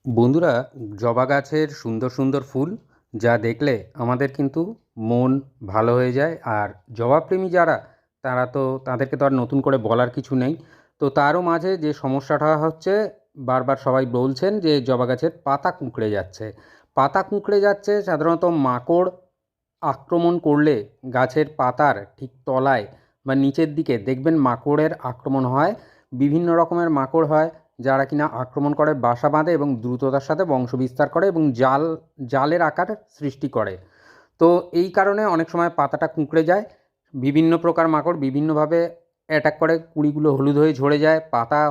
বন্ধুরা, জবা গাছের সুন্দর সুন্দর ফুল যা দেখলে আমাদের কিন্তু মন ভালো হয়ে যায়। আর জবাপ্রেমী যারা, তারা তো তাদেরকে তো আর নতুন করে বলার কিছু নেই। তো তারও মাঝে যে সমস্যাটা হচ্ছে, বারবার সবাই বলছেন যে জবা গাছের পাতা কুঁকড়ে যাচ্ছে। পাতা কুঁকড়ে যাচ্ছে সাধারণত মাকড় আক্রমণ করলে গাছের পাতার ঠিক তলায় বা নিচের দিকে দেখবেন মাকড়ের আক্রমণ হয়। বিভিন্ন রকমের মাকড় হয় যারা কিনা আক্রমণ করে, বাসা বাঁধে এবং দ্রুততার সাথে বংশবিস্তার করে এবং জালের আকার সৃষ্টি করে। তো এই কারণে অনেক সময় পাতাটা কুঁকড়ে যায়। বিভিন্ন প্রকার মাকড় বিভিন্নভাবে অ্যাটাক করে, কুঁড়িগুলো হলুদ হয়ে ঝরে যায়, পাতা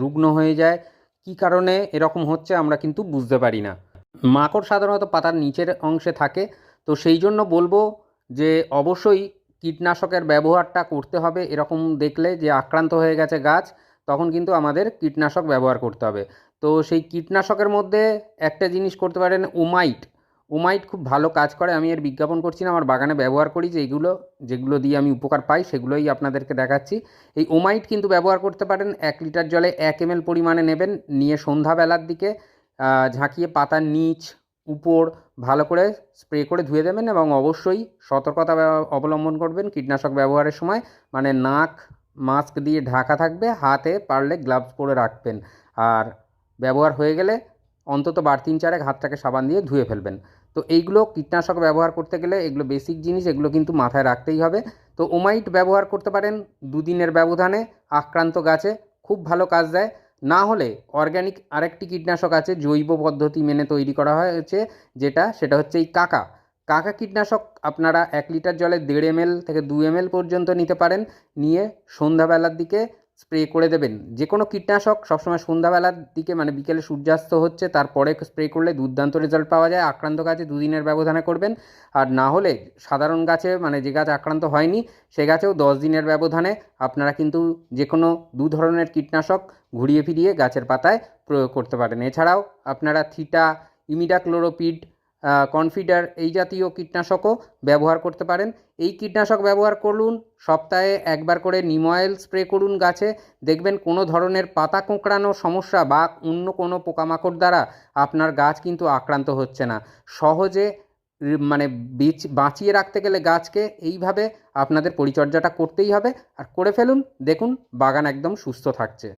রুগ্ন হয়ে যায়। কী কারণে এরকম হচ্ছে আমরা কিন্তু বুঝতে পারি না। মাকড় সাধারণত পাতার নিচের অংশে থাকে। তো সেই জন্য বলবো যে অবশ্যই কীটনাশকের ব্যবহারটা করতে হবে। এরকম দেখলে যে আক্রান্ত হয়ে গেছে গাছ, তখন কিন্তু আমাদের কীটনাশক ব্যবহার করতে হবে। তো সেই কীটনাশকের মধ্যে একটা জিনিস করতে পারেন, ওমাইট। ওমাইট খুব ভালো কাজ করে। আমি এর বিজ্ঞাপন করছি না, আমার বাগানে ব্যবহার করি, যে এইগুলো যেগুলো দিয়ে আমি উপকার পাই সেগুলোই আপনাদেরকে দেখাচ্ছি। এই ওমাইট কিন্তু ব্যবহার করতে পারেন। 1 লিটার জলে 1 ml পরিমাণে নেবেন, নিয়ে সন্ধ্যাবেলার দিকে ঝাঁকিয়ে পাতার নিচ উপর ভালো করে স্প্রে করে ধুয়ে দেবেন। এবং অবশ্যই সতর্কতা অবলম্বন করবেন কীটনাশক ব্যবহারের সময়। নাক মাস্ক দিয়ে ঢাকা থাকবে, হাতে পারলে গ্লাভস পরে রাখবেন। আর ব্যবহার হয়ে গেলে অন্তত বার 3-4 হাতটাকে সাবান দিয়ে ধুয়ে ফেলবেন। তো এইগুলো কীটনাশক ব্যবহার করতে গেলে এগুলো বেসিক জিনিস, এগুলো কিন্তু মাথায় রাখতেই হবে। তো ওমাইট ব্যবহার করতে পারেন 2 দিনের ব্যবধানে আক্রান্ত গাছে, খুব ভালো কাজ দেয়। না হলে অর্গ্যানিক আরেকটি কীটনাশক আছে, জৈব পদ্ধতি মেনে তৈরি করা হয়েছে, সেটা হচ্ছে এই কাকা। কাকা কীটনাশক আপনারা 1 লিটার জলে 1.5 ml থেকে 2 ml পর্যন্ত নিতে পারেন। নিয়ে সন্ধ্যাবেলার দিকে স্প্রে করে দেবেন। যে কোনো কীটনাশক সবসময় সন্ধ্যাবেলার দিকে, বিকেলে সূর্যাস্ত হচ্ছে তারপরে স্প্রে করলে দুর্দান্ত রেজাল্ট পাওয়া যায়। আক্রান্ত গাছে 2 দিনের ব্যবধানে করবেন। আর না হলে সাধারণ গাছে, যে গাছ আক্রান্ত হয়নি সে গাছেও 10 দিনের ব্যবধানে আপনারা কিন্তু যে কোনো 2 ধরনের কীটনাশক ঘুরিয়ে ফিরিয়ে গাছের পাতায় প্রয়োগ করতে পারেন। এছাড়াও আপনারা থিটা, ইমিডাক্লোরোপিড, কনফিডার এই জাতীয় কীটনাশকও ব্যবহার করতে পারেন। এই কীটনাশক ব্যবহার করুন, সপ্তাহে একবার করে নিম অয়েল স্প্রে করুন গাছে। দেখবেন কোনো ধরনের পাতা কোঁকড়ানো সমস্যা বা অন্য কোনো পোকামাকড় দ্বারা আপনার গাছ কিন্তু আক্রান্ত হচ্ছে না। সহজে বাঁচিয়ে রাখতে গেলে গাছকে এইভাবে আপনাদের পরিচর্যাটা করতেই হবে। আর করে ফেলুন, দেখুন বাগান একদম সুস্থ থাকছে।